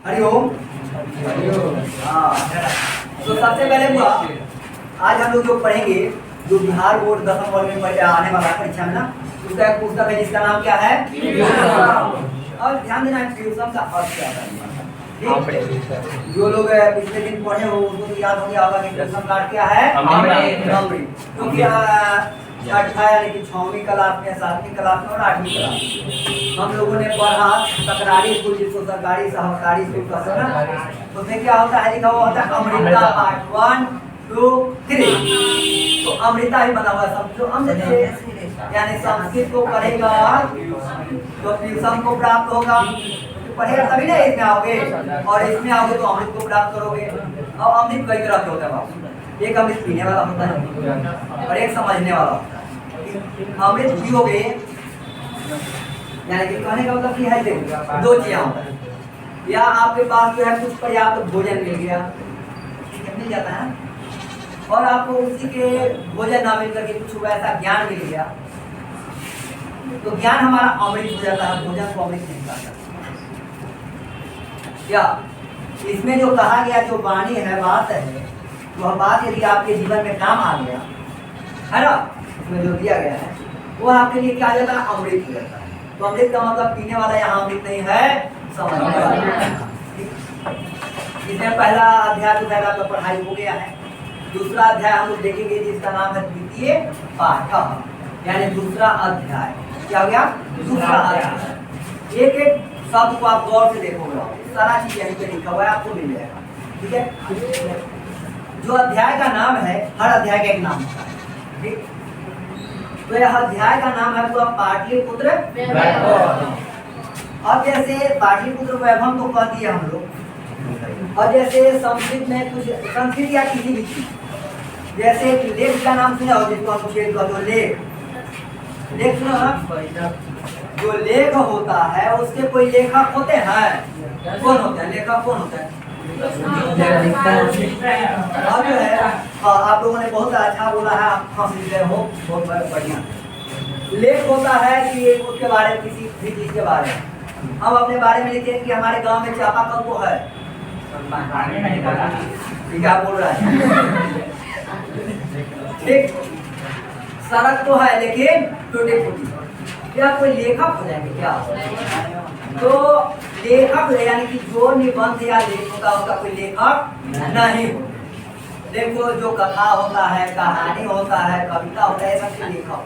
हरिओम। हाँ, तो सबसे पहले हुआ आज हम लोग जो पढ़ेंगे, जो बिहार बोर्ड 10वीं वर्ग में आने वाला है परीक्षा में ना, उसका एक पुस्तक है जिसका नाम क्या है, और ध्यान देना फ्यूजन का अर्थ क्या है। जो लोग पिछले दिन पढ़े हो उनको तो याद हो गया होगा कि फ्यूजन का अर्थ क्या है, अमृत। क्योंकि छठा यानी कि 6वीं क्लास में, 7वीं क्लास में और 8वीं क्लास में हम लोगों ने पढ़ा सरकारी स्कूल, जिसको सरकारी सहकारी स्कूल कहते हैं ना, उसमें क्या होता है, लिखा हुआ होता है अमृता पार्ट 1 2 3। तो अमृता ही बना हुआ समझो अमृत से, यानी संस्कृत को पढ़ेगा तो फ्यूजन को प्राप्त होगा, पढ़ेगा तभी ना इसमें आओगे, और इसमें आओगे तो अमृत को प्राप्त करोगे। और अमृत कई तरह के होता है बाबू, एक अमृत पीने वाला होता है और एक समझने वाला होता है। अमृत पियोगे यानी कि कहने का मतलब कि है देखो दो चीजें होता है, या आपके पास जो है कुछ पर्याप्त भोजन मिल गया, मिल जाता है, और आपको उसी के भोजन ना मिल करके कुछ वैसा ज्ञान मिल गया, तो ज्ञान हमारा अमृत हो जाता है, भोजन को अमृत नहीं कहता। क्या इसमें जो कहा गया, जो वाणी है, बात है, वह बात यदि आपके जीवन में काम आ गया है ना, इसमें जो दिया गया है वो आपके लिए क्या जाता है, अमृत हो जाता है। तो अमृत का मतलब पीने वाला यहाँ अमृत नहीं है, समझने वाला। इसमें पहला अध्याय तो पहला तो पढ़ाई हो गया है, दूसरा अध्याय हम लोग देखेंगे जिसका नाम है द्वितीय पाठ, यानी दूसरा अध्याय। क्या हो गया, दूसरा अध्याय। एक एक शब्द को आप गौर से देखोगे, सारा चीज यहीं पे लिखा हुआ है, आपको मिल जाएगा। ठीक है, जो अध्याय का नाम है, हर अध्याय का एक नाम होता है, ठीक। तो यह अध्याय का नाम है तो पाटलिपुत्र वैभव। अब जैसे पाटलिपुत्र वैभव तो कह दिए हम लोग, और जैसे संस्कृत में कुछ संस्कृत या किसी भी चीज, जैसे लेख का नाम सुना हो, जिसको हम शेर कहते हो लेख, लेख सुना ना, जो लेख होता है उसके कोई लेखक होते हैं, कौन होता है लेखक, कौन होता है, अब जो है आप लोगों ने बहुत अच्छा बोला है, आप हंस रहे हो, बहुत बढ़िया। लेख होता है कि उसके बारे में, किसी भी चीज के बारे में, हम अपने बारे में लिखते हैं कि हमारे गांव में चापाकल तो है, क्या बोल रहा है, ठीक, सड़क तो है लेकिन टूटी फूटी, क्या कोई लेखक हो जाएंगे क्या? तो लेखक यानी कि जो निबंध या लेख होता है उसका कोई लेखक नहीं होता। देखो जो कथा होता है, कहानी होता है, कविता होता है, सबके लेखक,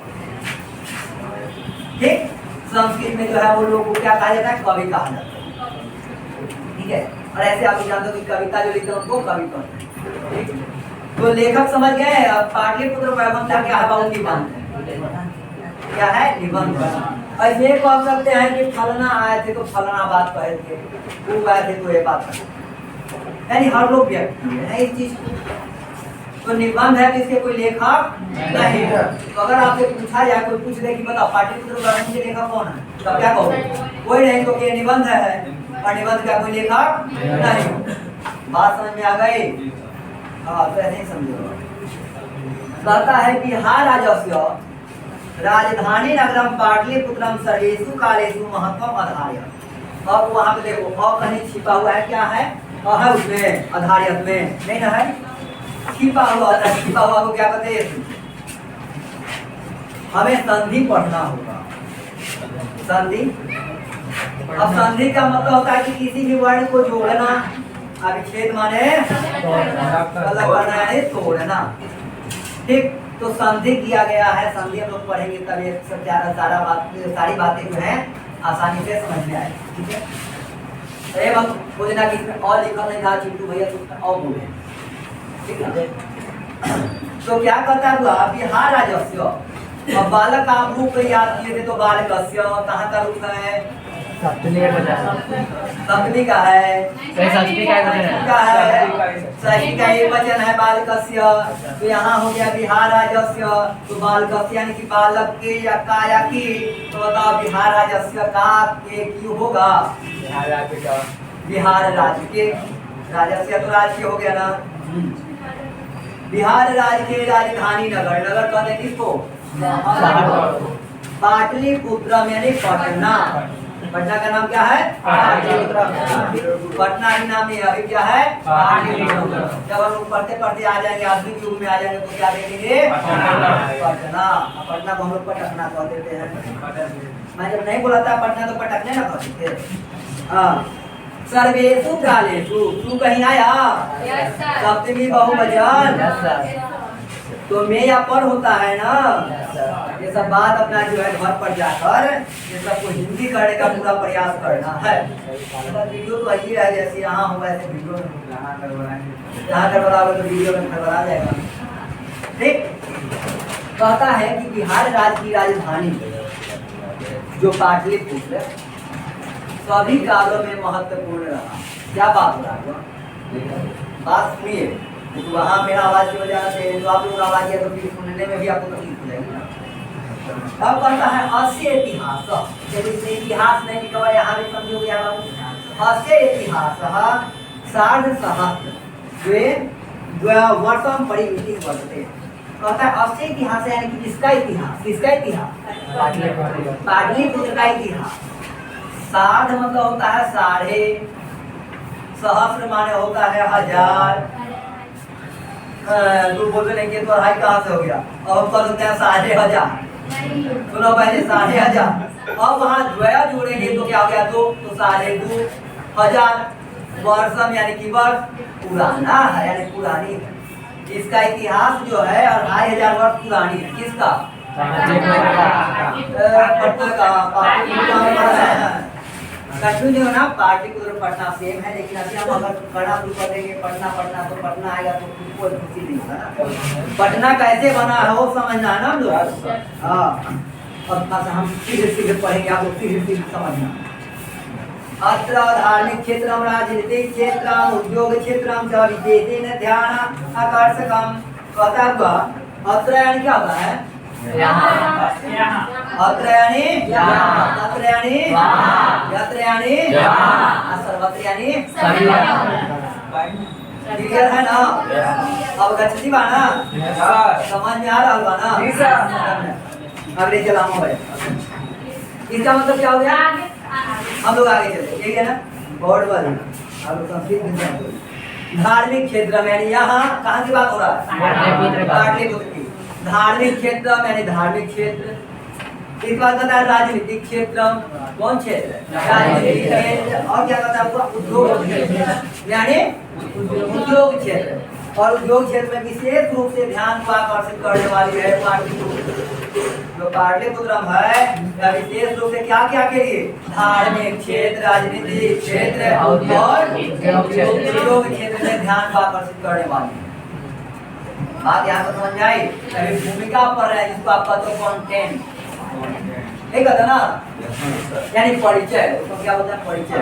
ठीक। संस्कृत में जो है वो लोग को क्या कहा जाता है, कवि कहा जाता है, ठीक है। और ऐसे आप जानते हो कि कविता जो लिखते हैं उनको कवि कहते हैं। तो लेखक समझ गए, पाटलिपुत्र वैभव क्या है, निबंध क्या है, निबंध। ऐसे कह सकते हैं कि फलना आए थे तो फलना बात कहे थे, वो आए थे तो ये बात कहे, यानी हर लोग व्यक्ति है इस चीज को। तो निबंध है कि इसके कोई लेखक नहीं है। तो अगर आपसे पूछा जाए, कोई पूछ ले कि बताओ पाटलिपुत्र वैभव के लेखक कौन है, तो क्या कहोगे, कोई नहीं, तो ये निबंध है, और निबंध का कोई लेखक नहीं। बात समझ में आ गई? हाँ, तो ऐसे ही समझो। कहता है बिहार राजस्व राजधानी नगरम पाटलिपुत्रम सर्वेषु कालेषु महत्वम आधार्य। अब वहां पे देखो, और कहीं छिपा हुआ है, क्या है, है उसमें आधार्यत में नहीं ना है, छिपा हुआ है, छिपा हुआ को क्या कहते हैं, हमें संधि पढ़ना होगा, संधि। अब संधि का मतलब होता है कि किसी भी वर्ण को जोड़ना, अभिच्छेद माने अलग करना यानी तोड़ना, ठीक। तो संधि किया गया है, संधि हम लोग पढ़ेंगे तब ये सब सारी बातें जो है आसानी से समझ में आए, ठीक है। तो ये बात बोलना कि इसमें और लिखा नहीं था, चिंटू भैया तो और बोले, ठीक है। तो क्या कहता है, बिहार राजस्व, अब बालक आप रूप याद किए थे तो बालकस्य कहाँ का रूप है, सप्तमी का है, षष्ठी का एक वचन है बालकस्य। तो यहाँ हो गया बिहार राजस्व, तो बालकस्य यानी कि बालक के या काया की, तो बताओ बिहार राजस्व का के क्यों होगा, बिहार राज्य के, राजस्व तो राज्य हो गया ना, बिहार राज्य के राजधानी नगर, नगर कहते हैं किसको, पाटलिपुत्रम यानी पटना, पटना का नाम क्या है? पटना ही नाम है, अभी क्या है? जब हम लोग पढ़ते पढ़ते आ जाएंगे, आधुनिक युग में आ जाएंगे तो क्या देखेंगे? पटना। पटना को हम लोग पटकना कह देते हैं। मैं जब नहीं बोला था पटना तो पटकने ना कहते थे। हाँ, सर्वेषु कालेषु, तू कहीं आया? सप्तमी बहुवचन तो में या पर होता है ना। ये सब बात अपना जो है घर पर जाकर ये सबको हिंदी करने का पूरा प्रयास करना है। वीडियो तो वही है, जैसे यहाँ हो वैसे वीडियो में यहाँ गड़बड़ाओगे तो वीडियो में गड़बड़ा जाएगा। ठीक, कहता है कि बिहार राज्य की राजधानी जो पाटलिपुत्र सभी कालों में महत्वपूर्ण रहा। क्या बात हो रहा है? बात सुनिए, तो वहाँ मेरा आवाज की वजह से तो आप लोग आवाज है तो फिर सुनने में भी आपको तकलीफ हो जाएगी ना। अब कहता है अस्य इतिहास, जब इसने इतिहास नहीं लिखा हुआ यहाँ भी समझो क्या बात। अस्य इतिहास सार्ध सहस्र वर्षम परिमिति वर्तते। कहता है अस्य इतिहास यानी कि किसका इतिहास? किसका इतिहास? पाटलिपुत्र का इतिहास। सार्ध मतलब होता है साढ़े, सहस्र माने होता है हजार। तू बोलते नहीं कि तो अढ़ाई कहाँ से हो गया? और हम कर देते हैं 15,000। सुनो पहले 15,000, अब वहाँ द्वया जोड़ेंगे तो क्या हो गया? दो, तो 2,500 वर्षम यानी कि वर्ष पुराना है, यानी पुरानी है। इसका इतिहास जो है 2,500 वर्ष पुरानी है। किसका? पटना का। कठिन जो है ना, पाटलिपुत्र पटना सेम है, लेकिन अभी हम अगर पढ़ना शुरू कर देंगे पटना पटना तो पटना आएगा तो कोई खुशी नहीं होगा। पटना कैसे बना है वो समझना है ना हम लोग। हाँ, अब हम सीधे सीधे पढ़ेंगे, आप लोग सीधे सीधे समझना। अत्र धार्मिक क्षेत्रम, राजनीतिक क्षेत्रम, उद्योग क्षेत्रम च विशेषेण ध्यान आकर्षकम। कहता हुआ अत्र यानी क्या होता है? अत्र यानी अत्र यानी यत्र यानी सर्वत्र यानी क्लियर है ना? अब गच्छति बा ना, समझ में आ रहा बा ना? अगले चलाम हो गए। इसका मतलब क्या हो गया? हम लोग आगे चले, यही है ना? बहुत बड़ी अब संस्कृत धार्मिक क्षेत्र में, यानी यहाँ कहाँ की बात हो रहा है? पाटलिपुत्र की। धार्मिक क्षेत्र यानी धार्मिक क्षेत्र। एक बात बता, राजनीतिक क्षेत्र। कौन क्षेत्र? राजनीतिक क्षेत्र। और क्या बता हुआ? उद्योग क्षेत्र यानी उद्योग क्षेत्र। और उद्योग क्षेत्र में विशेष रूप से ध्यान को आकर्षित करने वाली है पाटलिपुत्र। जो पाटलिपुत्रम है विशेष रूप से क्या क्या के लिए? धार्मिक क्षेत्र, राजनीतिक क्षेत्र और उद्योग क्षेत्र में ध्यान को आकर्षित करने वाली बात यहाँ पर समझ आई। अभी भूमिका पर है जिसको आप कहते हो कंटेंट, नहीं कहते ना, यानी परिचय। उसको क्या बोलते हैं? परिचय।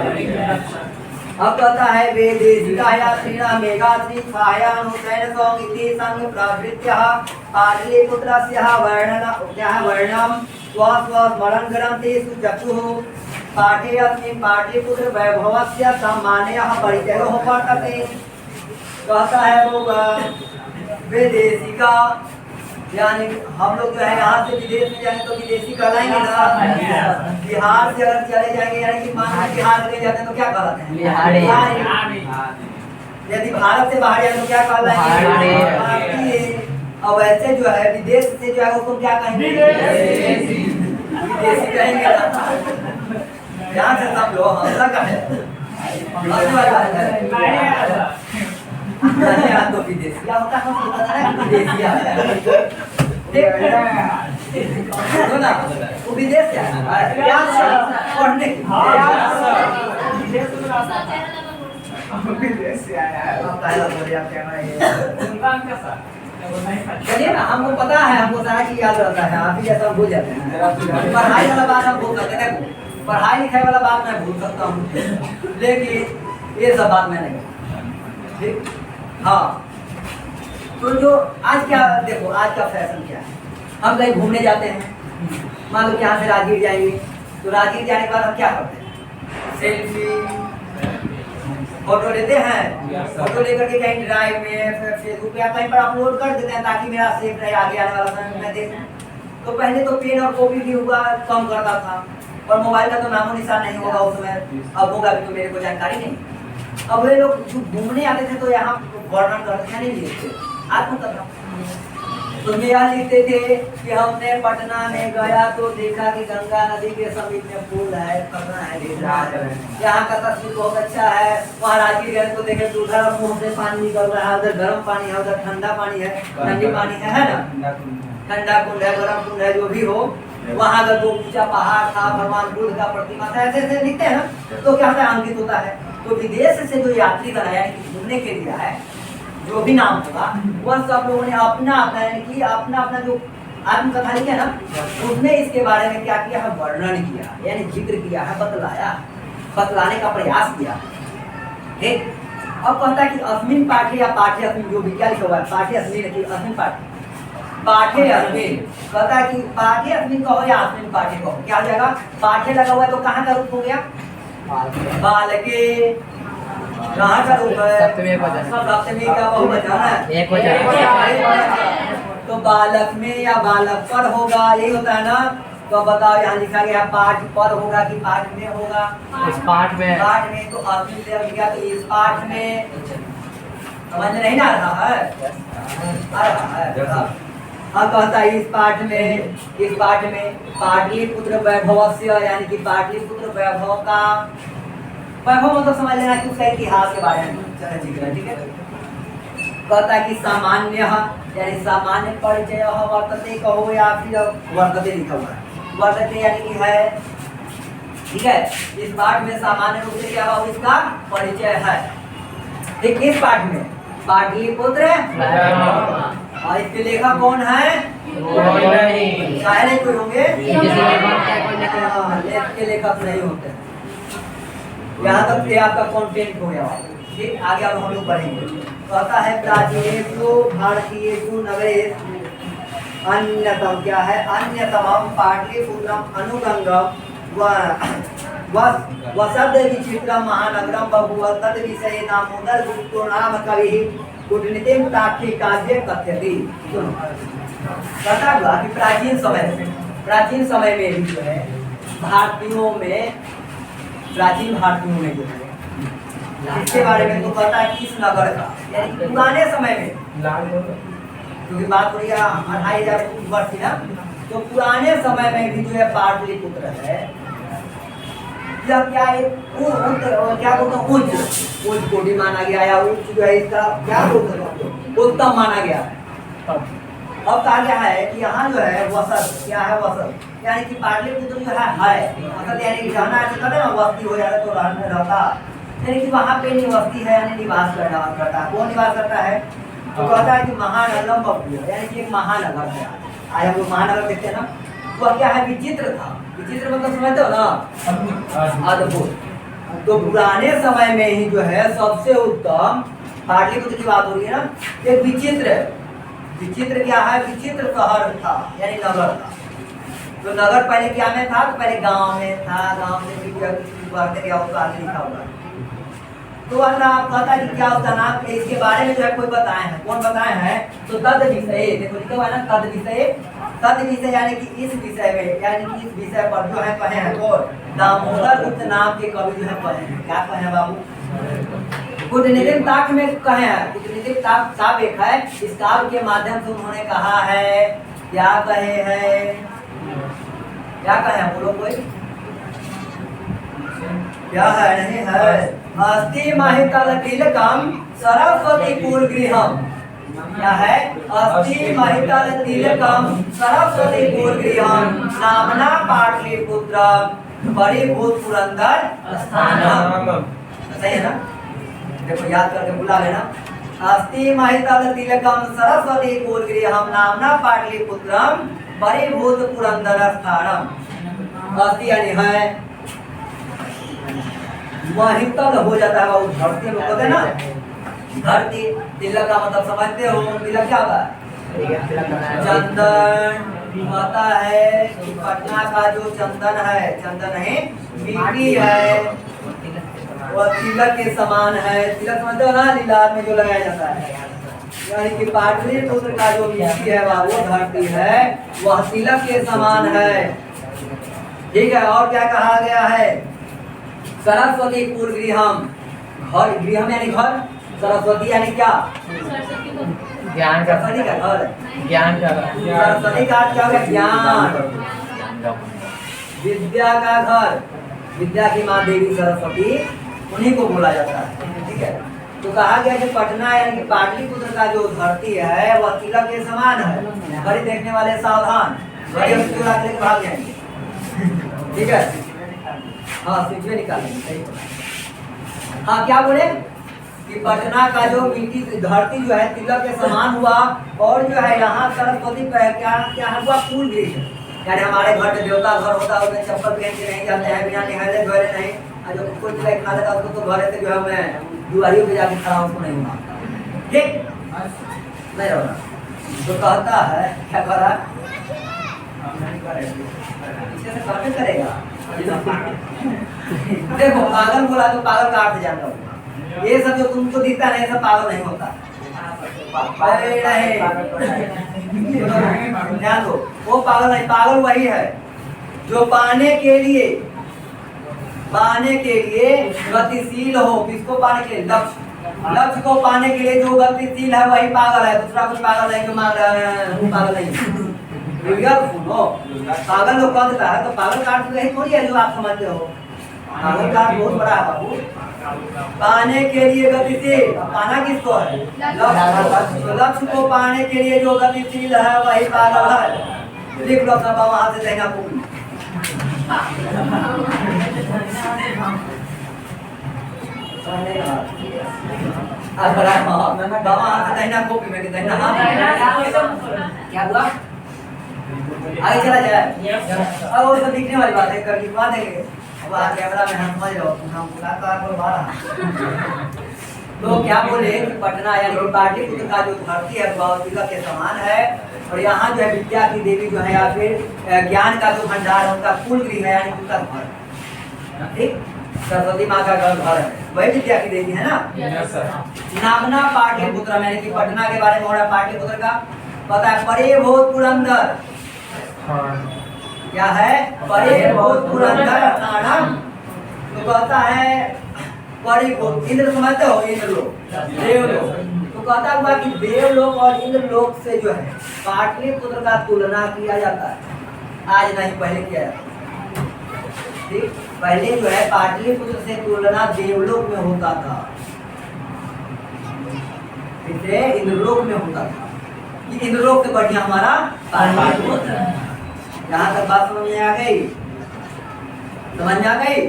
अब कहता है वेदेशिकाया श्रीना मेघाश्री छायानुशयन संगीति संग प्रवृत्त्यः पाटलिपुत्रस्य वर्णम स्वस्मरण ग्रन्थेषु चक्षुः पाठे अस्मिन् पाटलिपुत्र वैभवस्य सामान्यः परिचयः वर्तते। कहता है वो विदेशिका, यानी हम लोग जो है यहाँ से विदेश में जाएंगे तो विदेशी कहलाएंगे ना। बिहार से अगर चले जाएंगे यानी कि मान लीजिए बिहार चले जाते हैं तो क्या कहलाते हैं? बिहारी। यदि भारत से बाहर जाए तो क्या कहलाएंगे? और वैसे जो है विदेश से जो है उसको क्या कहेंगे? विदेशी कहेंगे ना। ध्यान से सब लोग हमला का है तो विदेशी क्या होता है? विदेशी ना, वो विदेश से पढ़ने चलिए ना, हमको पता है, हमको सारा चीज याद रहता है। आप ही जैसा भूल जाते हैं। पढ़ाई वाला बात हम भूल सकते हैं, पढ़ाई लिखाई वाला बात मैं भूल सकता हूँ, लेकिन ये सब बात मैं नहीं। ठीक, हाँ। तो जो आज क्या देखो, आज का फैशन क्या है? हम कहीं घूमने जाते हैं, मान लो यहाँ से राजगीर जाएंगे, तो राजगीर जाने के बाद हम क्या करते हैं? सेल्फी फोटो लेते हैं। फोटो लेकर के कहीं ड्राइव में फेसबुक पे या कहीं पर अपलोड कर देते हैं ताकि मेरा सेफ रहे आगे आने वाला समय में मैं देखूं। तो पहले तो पेन और कॉपी भी हुआ कम करता था, और मोबाइल का तो नामो निशान नहीं होगा उस समय, अब होगा भी तो मेरे को जानकारी नहीं। अब वे लोग जो घूमने आते थे तो यहाँ वर्णन करते थे, नहीं लिखते आत्मकथा, उसमें यह लिखते थे कि हमने पटना में गया तो देखा कि गंगा नदी के समीप में पुल है, खतरा है, यहाँ का तस्वीर बहुत अच्छा है। वहाँ राजगीर गए तो देखे तो उधर मुंह से पानी निकल रहा है, उधर गर्म पानी है, उधर ठंडा पानी है, ठंडी पानी है ना, ठंडा कुंड है, गर्म कुंड है, जो भी हो। वहाँ का जो ऊंचा पहाड़ था, भगवान बुद्ध का प्रतिमा था, ऐसे ऐसे लिखते हैं ना, तो क्या होता है, अंकित होता है। तो विदेश से जो यात्री बनाया घूमने के लिए है, जो भी नाम होगा वह सब लोगों ने अपना अपना यानी कि अपना अपना जो आत्मकथा लिखी है ना, उसमें इसके बारे में क्या किया है, वर्णन किया, यानी जिक्र किया है, बतलाया, बतलाने का प्रयास किया। ठीक, अब कहता है कि अस्मिन पाठे या पाठे अस्मिन, जो भी क्या लिखा हुआ है, पाठे अस्मिन की अस्मिन पाठे, पाठे अस्मिन, कहता है कि पाठे अस्मिन कहो या अस्मिन पाठे कहो, क्या हो जाएगा, पाठे लगा हुआ है तो कहाँ का रूप हो गया, बालके, कहाँ का रूप है, सप्तमी का बहुवचन है, एक वचन, तो बालक में या बालक पर होगा, यही होता है ना। तो बताओ यहाँ लिखा गया पाठ पर होगा कि पाठ में होगा, इस पाठ में, पाठ में, तो अस्मिन से गया तो इस पाठ में, समझ में नहीं आ रहा है, आ रहा है। अब कहता है इस पाठ में पाटलिपुत्र वैभवस्य, यानी कि पाटलिपुत्र वैभव का, वैभव मतलब समझ लेना कि उसका इतिहास के बारे में जिक्र है, ठीक है। कहता है कि सामान्य यानी सामान्य परिचय वर्तते कहो या फिर वर्तते लिखा हुआ है, वर्तते यानी कि है, ठीक है। इस पाठ में सामान्य रूप से क्या हुआ, इसका परिचय है। ठीक, इस पाठ में पाटलिपुत्र और इसके लेखक कौन है, शायद कोई होंगे, के लेखक नहीं होते। यहाँ तक ये आपका कंटेंट हो गया। ठीक, आगे अब हम लोग बढ़ेंगे। कहता है प्राचीनेषु भारतीयेषु नगरेषु अन्यतम, क्या है, अन्यतमम पाटलिपुत्रम अनुगंगम वसद विचित्रम महानगरम बभूव तद विषये दामोदर गुप्तो नाम कविः कूटनीतिम ताक्षी काव्य कथ्यति। कहता हुआ कि प्राचीन समय में भी जो है भारतीयों में, प्राचीन भारतीयों में जो है इसके बारे में तो कहता है कि इस नगर का, यानी पुराने समय में, क्योंकि बात हो रही है 2500 वर्ष की ना, तो पुराने समय में भी जो है पाटलिपुत्र है, यह क्या है, क्या बोलते हैं, उच्च कोटि माना गया, या उच्च जो है इसका क्या बोलते हैं, उत्तम माना गया है। अब कहा गया है कि यहाँ जो है वसत, क्या है वसत, यानी कि पाटलिपुत्र जो है वसत, यानी कि रहना ऐसे कहते हैं ना, वस्ती हो जाता तो रहता, यानी कि वहाँ पे वस्ती है, यानी निवास करता है। कौन निवास करता है, तो कहता है कि महानगरम बभूव, यानी कि एक महानगर है। आज हम लोग महानगर देखते हैं ना, वह क्या है, विचित्र था। विचित्र मतलब समझते हो ना, अद्भुत। तो पुराने समय में ही जो है सबसे उत्तम, पाटलिपुत्र की बात हो रही है ना, एक विचित्र क्या है, विचित्र शहर था, यानी नगर था। तो नगर पहले क्या में था, तो पहले गांव में था, गांव से बढ़ते गया, उसको आगे लिखा हुआ। तो अल्लाह आप कहता है कि क्या उसका नाम, इसके बारे में जो है कोई बताए हैं, कौन बताए हैं, तो तद विषय, देखो लिखा हुआ है ना, तद विषय यानी कि इस विषय में, यानी कि इस विषय पर जो है कहे हैं, तो दामोदर गुप्त नाम के कवि जो है कहे हैं, क्या कहे हैं बाबू, कूटनीतिक ताक में कहे हैं, कूटनीतिक ताक एक है, इस काव्य के माध्यम से उन्होंने कहा है, क्या कहे हैं, बोलो कोई, क्या है, नहीं है, अस्ति महितल तिलकम सरस्वती पूर्वगृहम, क्या है, अस्ति महितल तिलकम सरस्वती पूर्वगृहम नामना पाटलिपुत्र परिभूत पुरंदर स्थानम, सही है ना, देखो याद करके बुला लेना, अस्ति महितल तिलकम सरस्वती पूर्वगृहम नामना पाटलिपुत्रम परिभूत पुरंदर स्थानम। अस्ति यानी है, महितल हो जाता है वो धरती में, कहते हैं ना धरती, तिलक का मतलब समझते हो, तिलक क्या होता है, चंदन, पता है कि पटना का जो चंदन है मिट्टी है, वह तिलक के समान है, तिलक समझते हो ना, लीलार में जो लगाया जाता है, यानी कि पाटलिपुत्र का जो मिट्टी है वो धरती है, वह तिलक के समान है। ठीक है, और क्या कहा गया है? सरस्वती पूर्व गृहम, घर, गृहम यानी घर, सरस्वती यानी क्या? ज्ञान का सरस्वती का घर, ज्ञान का सरस्वती का अर्थ क्या हो गया? ज्ञान, विद्या का घर, विद्या की माँ देवी सरस्वती, उन्हीं को बोला जाता है। ठीक है, तो कहा गया कि पटना यानी कि पाटलिपुत्र का जो धरती है वह तिलक के समान है। घड़ी देखने वाले सावधान, घड़ी हम चुरा के भाग जाएंगे। ठीक है, हाँ सिर्फ निकालेंगे, सही। हाँ क्या बोले कि पटना का जो मिट्टी धरती जो है तिलक के समान हुआ, और जो है यहाँ सरस्वती पे क्या क्या हुआ? फूल गृह, यानी हमारे घर में देवता घर होता है, उसमें चप्पल पहन के नहीं जाते हैं, बिना निहारे धोए नहीं, जो कुछ खा लेता उसको तो घरे से जो है मैं दुआरियों पे जाके खड़ा उसको नहीं मानता। ठीक नहीं होना, तो कहता है क्या करा? करेगा देखो, पागल बोला तो पागल का अर्थ जानता हूँ, ये सब जो तुमको दिखता नहीं सब पागल नहीं होता। ध्यान दो, वो पागल नहीं, पागल वही है जो पाने के लिए गतिशील हो। किसको पाने के लिए? लक्ष्य को पाने के लिए जो गतिशील है वही पागल है, दूसरा कुछ पागल नहीं जो मांग रहा है वो पागल नहीं। सुनो, पागल लोग कह देता है तो पागल का अर्थ यही थोड़ी है जो आप समझते हो। पागल का अर्थ बहुत बड़ा है बाबू, पाने के लिए गतिशील। पाना किसको है? लक्ष्य को पाने के लिए जो गतिशील है वही पागल है। लिख लो सब वहां से देना को क्या हुआ? आगे चला जाए। अब वो सब दिखने वाली बात है, कर लिखवा देंगे। अब कैमरा में हम समझ लो, हम तो क्या बोले कि पटना यानी कि पाटलिपुत्र का जो धरती है वह तिलक के समान है, और यहाँ जो है विद्या की देवी जो है या फिर ज्ञान का जो भंडार है उनका कुल गृह है, यानी उनका घर। ठीक, सरस्वती माँ का घर है, वही विद्या की देवी है ना। नामना पाटलिपुत्र, यानी कि पटना के बारे में हो रहा है पाटलिपुत्र का पता है। परे भूत पुरंदर, क्या है? परे भूत पुरंदर स्थानम, तो कहता है परिभूत। इंद्र समझते हो? इंद्रलोक, देवलोक। तो कहता हुआ कि देवलोक और इंद्रलोक से जो है पाटलिपुत्र का तुलना किया जाता है। आज नहीं, पहले किया जाता। ठीक, पहले जो है पाटलिपुत्र से तुलना देवलोक में होता था, इसे इंद्रलोक में होता था। कि इंद्रलोक से बढ़िया हमारा पाटलिपुत्र। यहाँ तक बात समझ में आ गई? समझ में आ गई?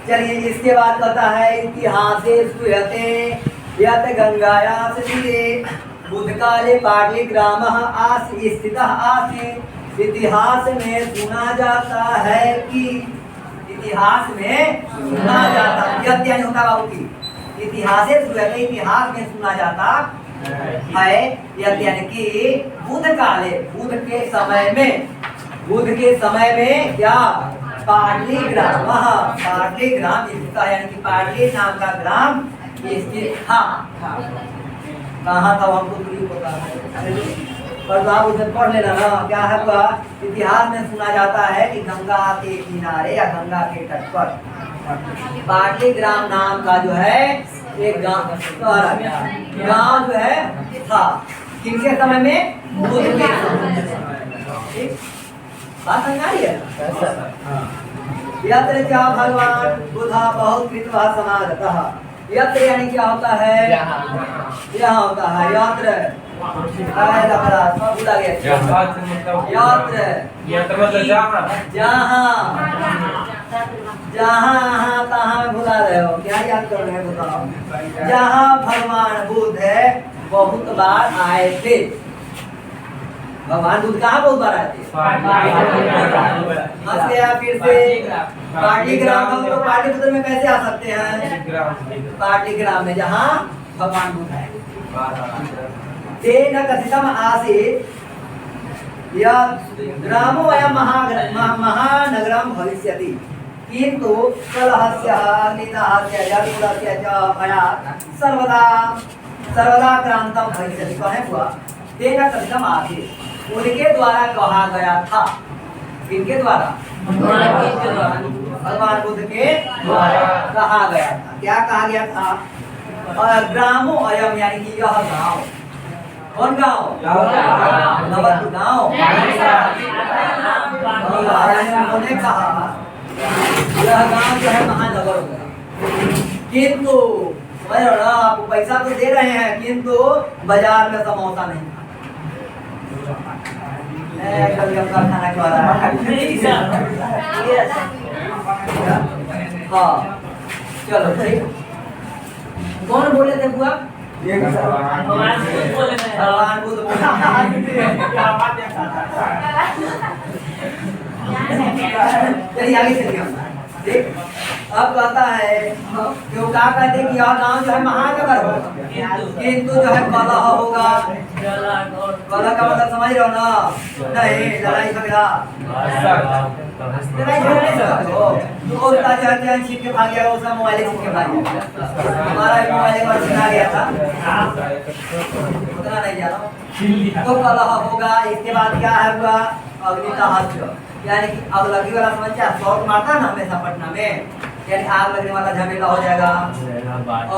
चलिए, इसके बाद कहता है इतिहासे यत गंगाया बुधकाले पाटलिग्रामः आस स्थितः आसीत्। इतिहास में सुना जाता है कि इतिहास में सुना जाता यत यानी होता बाबू की इतिहासे इतिहास में सुना जाता है यत यानी कि बुधकाले बुध के समय में क्या पाटलिग्राम स्थित, यानी कि पाटली नाम का ग्राम स्थित था। कहाँ था हमको नहीं पता है, पर आप उसे पढ़ लेना ना। क्या है हुआ? इतिहास में सुना जाता है कि गंगा के किनारे या गंगा के तट पर पाटलिग्राम नाम का जो है एक गांव जो है था। किनके समय में? बुध के समय। बात समझ आ रही है? यत्र क्या भगवान बुधा बहुत कृतवा समागतः। यत्र यानी क्या होता है? यहाँ होता है यत्र। सब भूला गया। यत्र मतलब जहाँ कहाँ भुला रहे हो? क्या याद कर रहे हो बताओ? जहाँ भगवान बुद्ध है बहुत बार आए थे। भगवान बुद्ध कहाँ बहुत बार आए थे? हंस गया फिर से। पाटलिग्राम हम लोग पाटलिपुत्र में कैसे आ सकते हैं? पाटलिग्राम में जहाँ भगवान बुद्ध है। तेन कथितम आसीत् यत् ग्रामो अयं महानगरं भविष्यति, किन्तु कलहस्य अग्निदाहस्य जलकुलस्य च भयात् सर्वदा क्रांतं भविष्यति। कहे हुआ तेन कथितम आसीत्, उनके द्वारा कहा गया था। किनके द्वारा? भगवान बुद्ध के द्वारा कहा गया था। क्या कहा गया था? ग्रामो अयम, यानी कि यह गांव। कौन गांव? नवद्वीप गांव। उन्होंने कहा यह गांव जो है महानगर होगा, किंतु समझ रहे हो ना, आपको पैसा तो दे रहे हैं किंतु बाजार में समोसा नहीं कभी आपका खाना खा रहा है। हाँ चलो ठीक। कौन बोले थे बुआ? भगवान बुद्ध चलिए आगे चलिए हम। ठीक, अब कहता है क्यों क्या कहते हैं कि यह गांव जो है महानगर होगा, किंतु जो है कलह होगा। कलह का मतलब समझ रहे हो ना? नहीं, लड़ाई झगड़ा। लड़ाई झगड़ा नहीं सकते हो तो उसका जो है चैन छीन के भाग गया, उसका मोबाइल छीन के भाग गया। हमारा एक मोबाइल एक बार छीना गया था, उतना नहीं जाना। तो कलह होगा। इसके बाद क्या है हुआ? अग्निदाह, यानी कि आग लगी वाला समझ शॉट मारता है ना हमेशा पटना में, यानी आग लगने वाला झमेला हो जाएगा।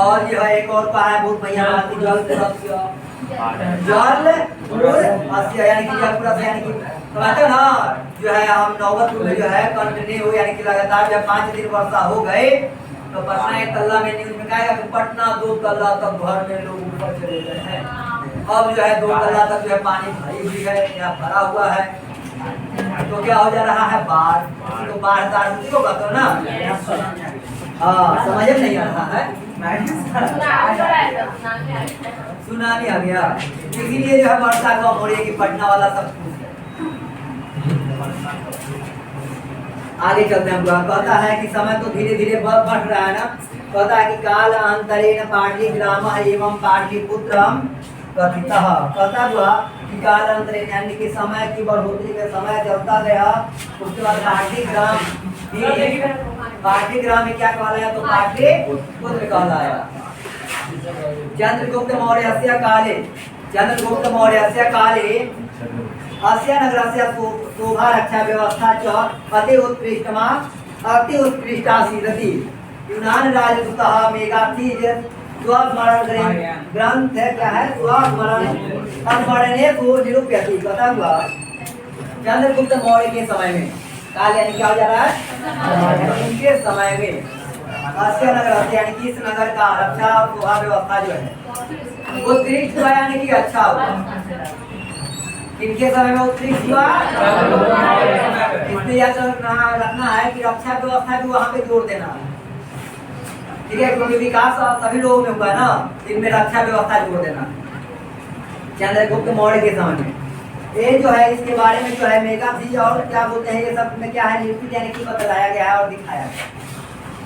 और यह एक और का है बहुत भैया जल यानी कि जल पूरा, यानी कि समझते हो ना, जो है हम नौबतपुर में जो है कंटिन्यू यानी कि लगातार जब 5 दिन वर्षा हो गए तो पटना 1 तल्ला में न्यूज में कहा कि पटना 2 तल्ला तक घर में लोग ऊपर चले गए हैं। अब जो है 2 तल्ला तक जो है पानी भरी हुई है या भरा हुआ है, तो क्या हो जा रहा है? बाढ़। तो बाढ़ तार होगा तो ना, हाँ समझ में नहीं आ रहा है, सुनामी आ गया। इसीलिए जो है वर्षा कम हो रही है कि पटना वाला सब कुछ है। आगे चलते हैं। कहता है कि समय तो धीरे धीरे बढ़ रहा है ना। कहता है कि काल अंतरेण पाटलिग्राम एवं पाटलिपुत्रम कथितः। कहता हुआ कि काल अंतरेण यानी कि समय की बढ़ोतरी में समय चलता गया, उसके बाद पाटलिग्राम में क्या कहलाया? तो पाटलिपुत्र कहलाया। चंद्रगुप्त मौर्यस्य काले, चंद्रगुप्त मौर्यस्य काले अस्य नगरस्य शोभा रक्षा व्यवस्था च अति उत्कृष्टा सीदति। यूनान राजदूतः मेगाथीज स्वस्मरण ग्रंथ है, क्या है? स्वस्मरणे को निरूप्यति। कथा हुआ चंद्रगुप्त मौर्य के समय में, काल यानी क्या हो जा रहा है? उनके समय में अस्य नगर यानी कि इस नगर का रक्षा और शोभा व्यवस्था जो है उत्कृष्ट हुआ, यानी कि अच्छा हुआ। इनके समय में उत्कृष्ट हुआ। इसमें यह रखना है कि रक्षा व्यवस्था भी वहाँ पे जोड़ देना है, ठीक है, क्योंकि विकास सभी लोगों में हुआ ना, इनमें रक्षा व्यवस्था जोड़ देना। चंद्रगुप्त मौर्य के समय में ये जो है, इसके बारे में जो है मेगाथीज और क्या बोलते हैं, ये सब में क्या है निरूपित यानी कि बताया गया है और दिखाया गया,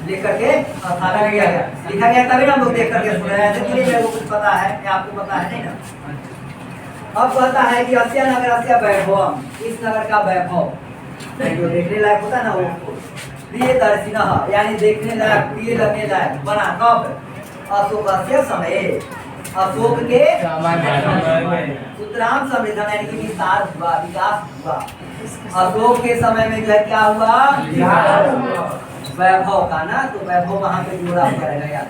लिख करके स्थापित किया गया, लिखा गया, तभी ना हम लोग देख करके सुन रहे हैं। इसलिए मेरे को कुछ पता है या आपको पता है नहीं ना। अब कहता है कि अस्य नगर अस्य वैभव, इस नगर का वैभव जो देखने लायक होता है ना, वो प्रिय दर्शिना यानी देखने लायक, प्रिय लगने लायक बना कब? अशोकस्य समय, अशोक के सुतराम समृद्धि यानी कि विस्तार हुआ, विकास हुआ। अशोक के समय में जो है क्या हुआ? वैभव का ना, तो वैभव वहां पे जोड़ा हुआ रहेगा।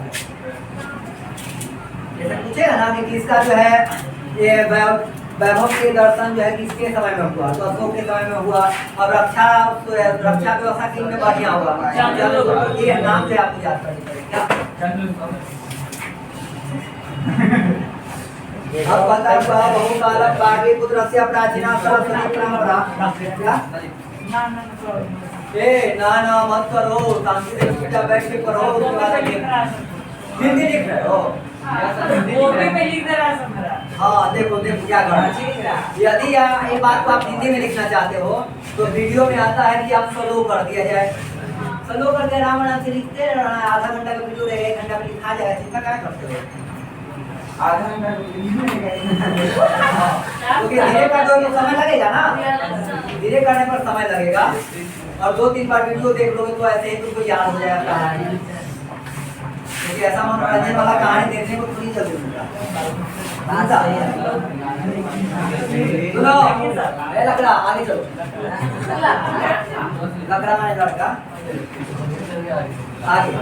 जैसे पूछेगा ना कि किसका जो है ये वैभव के दर्शन जो है किसके समय में हुआ, तो अशोक के समय में हुआ। अब रक्षा व्यवस्था किन में बढ़िया हुआ? ये नाम से आपको याद करनी पड़ेगी। अब बता बहुकाल पाटलिपुत्रस्य प्राचीना सरस्वती परंपरा। ना ना मत करो, शांति बैठ के करो। हिंदी लिख रहे हो? हाँ देखो देखो क्या करना। यदि ये बात को आप हिंदी में लिखना चाहते हो तो वीडियो में आता है कि आप स्लो कर दिया जाए, स्लो करके आराम आराम से लिखते हैं। आधा घंटा का वीडियो रहेगा, 1 घंटा में लिखा जाएगा, चिंता क्या करते हो? आधा घंटा क्योंकि धीरे कर दो तो समय लगेगा ना, धीरे करने पर समय लगेगा। और 2-3 बार वीडियो देख लोगे तो ऐसे ही तुमको याद हो जाएगा। क्योंकि ऐसा मनोरंजन वाला कहानी देखने को थोड़ी जल्दी मिलता सुनो लकड़ा आगे चलो लकड़ा माने लड़का आगे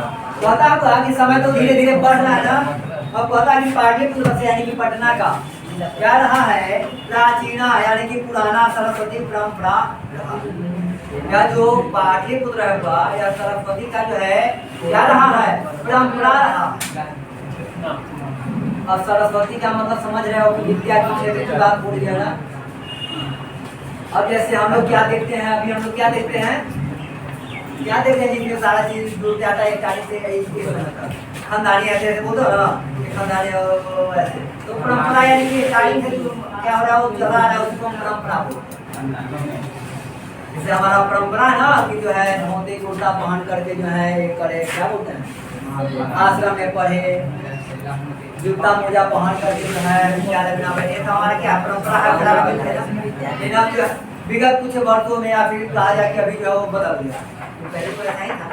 कहता है कि समय तो धीरे धीरे बढ़ रहा है ना। अब कहता है कि पाटलिपुत्र से यानी कि पटना का क्या रहा है प्राचीना यानी कि पुराना सरस्वती परंपरा या जो पाटलिपुत्र है या सरस्वती का जो है क्या रहा है परंपरा रहा। अब सरस्वती का मतलब समझ रहे हो कि विद्या के क्षेत्र की बात बोली है ना। अब जैसे हम लोग क्या देखते हैं अभी हम लोग क्या देखते हैं जिसमें सारा चीज जुड़ जाता है एक तारीख से खानदानी ऐसे बोलते हो ना खानदानी ऐसे तो परंपरा यानी कि तारीख से क्या हो रहा है वो चला रहा है उसको परंपरा बोलते हैं। जैसे हमारा परंपरा है ना कि जो है धोती कुर्ता पहन करके जो है करे क्या बोलते हैं आश्रम में पढ़े जूता मोजा पहन करके जो है विद्यालय में बैठे तो हमारा क्या परंपरा है विगत कुछ वर्षों में या फिर कहा जाए कि अभी जो है वो बदल गया पहले तो ऐसा ही था।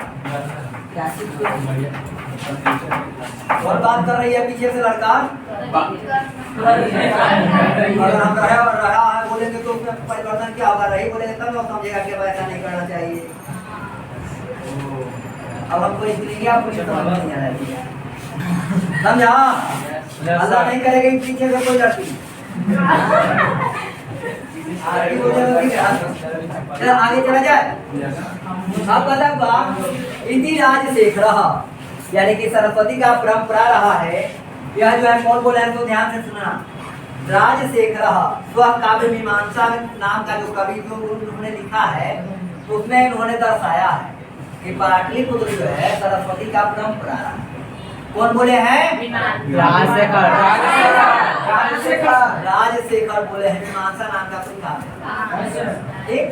और बात कर रही है पीछे से लड़का अगर हम रहा है बोलेंगे तो उसमें परिवर्तन क्या होगा रही बोलेंगे तब लोग समझेगा कि ऐसा नहीं करना चाहिए। अब हमको इसलिए आपको समझ नहीं आ रहा है समझा अल्लाह नहीं करेगा पीछे से कोई लड़की आगे चला जाए। अब बता इति राजशेखर यानी कि सरस्वती का परंपरा रहा है। यह जो है कौन बोला है तो ध्यान से सुनना। राजशेखर स्व काव्य मीमांसा नाम का जो कवि जो उन्होंने लिखा है उसमें उन्होंने दर्शाया है कि पाटलिपुत्र जो है सरस्वती का परंपरा रहा है। कौन बोले हैं राजशेखर बोले हैं मीमांसा नाम का कोई काव्य ठीक।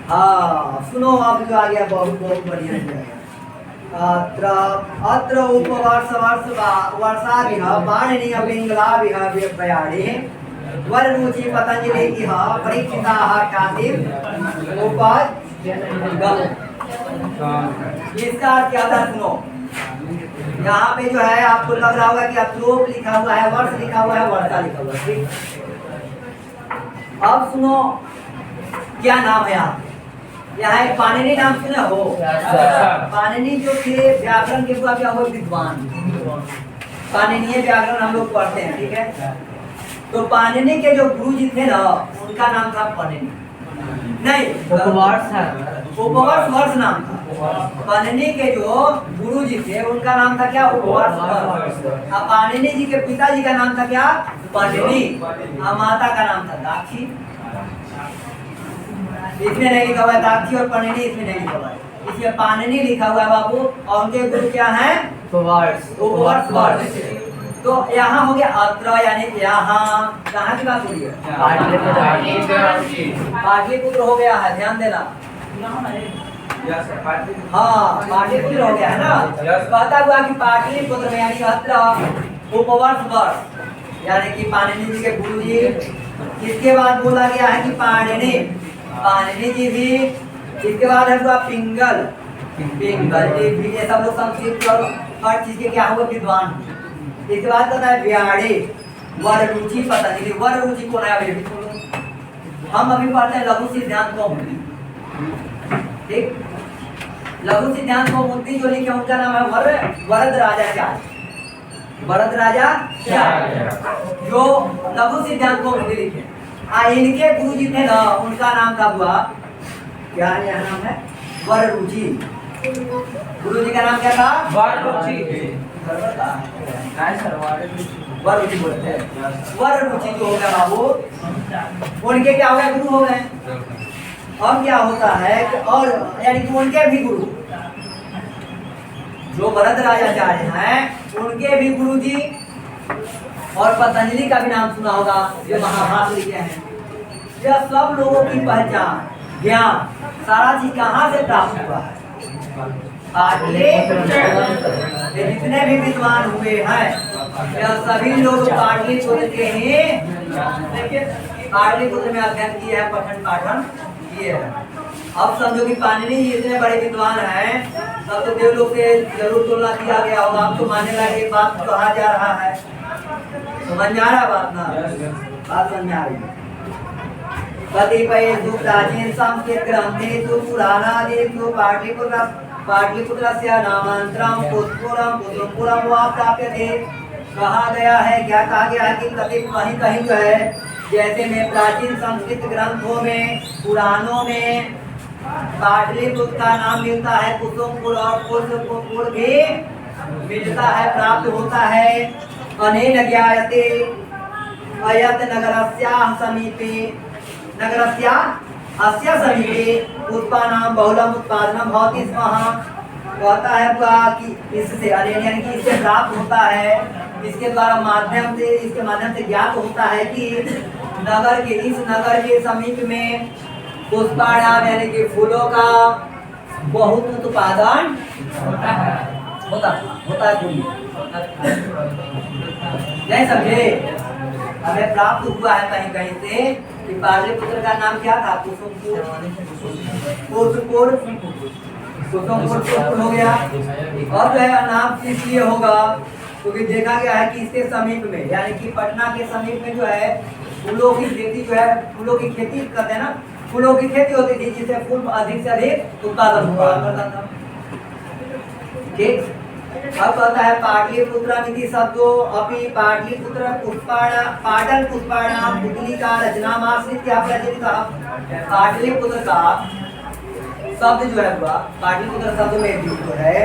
हाँ सुनो आप जो आ गया बहुत बहुत बढ़िया अत्र उपवर्ष वर्षाभिः पाणिनीय पिंगलाभिः व्यायाणे वररुचि पतंजलि परीक्षिताः कातिव इसका क्या था सुनो। यहाँ पे जो है आपको लग रहा होगा कि अप्रोप लिखा हुआ है वर्ष लिखा हुआ है वर्षा लिखा हुआ है ठीक। अब सुनो क्या नाम है यहाँ एक पाणिनि नाम सुने हो। पाणिनि जो थे व्याकरण के क्या हुए विद्वान पाणिनीय व्याकरण हम लोग पढ़ते हैं ठीक है। तो पाणिनि के जो गुरु जी थे ना उनका नाम था पाणिनि नहीं उपवर्ष वर्ष नाम था। पाणिनि के जो गुरु जी थे उनका नाम था क्या उपवर्ष वर्ष। अब पाणिनि जी के पिताजी का नाम था क्या पाणिनि माता का नाम था दाक्षी। इसमें नहीं लिखा हुआ है दाक्षी और पाणिनि इसमें नहीं लिखा हुआ है इसमें पाणिनि लिखा हुआ है बाबू और उनके गुरु क्या है उपवर्ष वर्ष। तो यहाँ हो गया अत्र यानी यहाँ कहाँ की बात हो रही है पाटलिपुत्र हो गया है ध्यान देना। हाँ पाटलिपुत्र हो गया है ना। कहता हुआ कि पाटलिपुत्र में यानी अत्र उपवर्ष वर्ष यानी कि पाणिनि जी के गुरु जी। इसके बाद बोला गया है कि पाणिनि जी भी। इसके बाद है हुआ पिंगल जी भी ये सब लोग संस्कृत और हर चीज के क्या हुआ विद्वान। इसके बाद कहता है व्याड़े वररुचि पतंजलि वररुचि कौन है अभी हम अभी पढ़ते हैं लघु सिद्धांत कौमुदी ठीक। लघु सिद्धांत कौमुदी जो लिखे उनका नाम है वरद राजाचार्य वरद राजाचार्य जो लघु सिद्धांत कौमुदी लिखे। इनके गुरु जी थे ना उनका नाम था हुआ क्या यह नाम है वररुचि। गुरु जी का नाम क्या था वररुचि वररुचि बोलते हैं। वररुचि जो हो गया बाबू उनके क्या हो गया गुरु हो गए। अब क्या होता है कि और यानी कि उनके भी गुरु जो वरद राजाचार्य हैं उनके भी गुरु जी और पतंजलि का भी नाम सुना होगा जो महाभारत लिखे हैं। यह सब लोगों की पहचान ज्ञान सारा चीज कहाँ से प्राप्त हुआ है जितने भी विद्वान हुए हैं यह सभी लोग पाटलिपुत्र के ही पाटलिपुत्र में अध्ययन किए हैं पठन पाठन किए हैं। अब समझो कि पाणिनि जी इतने बड़े विद्वान हैं तब तो देवलोक से जरूर तुलना किया गया होगा। आप तो मानने लगे बात कहा जा रहा है, समझ में आ रहा बात ना? बात समझ में आ रही है। कतिपयेषु प्राचीन संस्कृत ग्रंथेषु पुराणादिषु पाटलिपुत्रस्य नामान्तरं पुष्पुरं पुष्पुरं वा प्राप्यते। कहा गया है, क्या कहा गया है कि कहीं कहीं जो है, जैसे में प्राचीन संस्कृत ग्रंथों में, पुराणों में पाटलिपुत्र का नाम मिलता है, कुसुमपुर और पुष्पपुर भी मिलता है, प्राप्त होता है। अनेन ज्ञायते अयत् नगरस्याः समीपे अस्य समीपे पुष्पानां बहुलम् उत्पादनं भवति स्म। कहता है कि इससे अनेन यानी कि इससे प्राप्त होता है, इसके द्वारा इसके माध्यम से ज्ञात होता है कि इस नगर के समीप में पुष्पाराम यानी कि फूलों का बहुत उत्पादन होता है। नहीं समझे? हमें प्राप्त हुआ है कहीं कहीं से कि पाटलिपुत्र का नाम क्या था? कुसुमपुर हो गया। और जो है नाम इसलिए होगा क्योंकि देखा गया है कि इसके समीप में यानी कि पटना के समीप में जो है फूलों की खेती करते हैं ना, फूलों की खेती होती थी, जिससे फूल अधिक से अधिक उत्पादन हुआ करता था। ठीक, अब कहता है पाटलिपुत्रमिति शब्दो अपि पाटलिपुत्र पाटल पुष्पाणां पुतलिका रचनामाश्रित्य प्रचलितः। पाटलिपुत्र का शब्द जो है हुआ, पाटलिपुत्र शब्द में जो है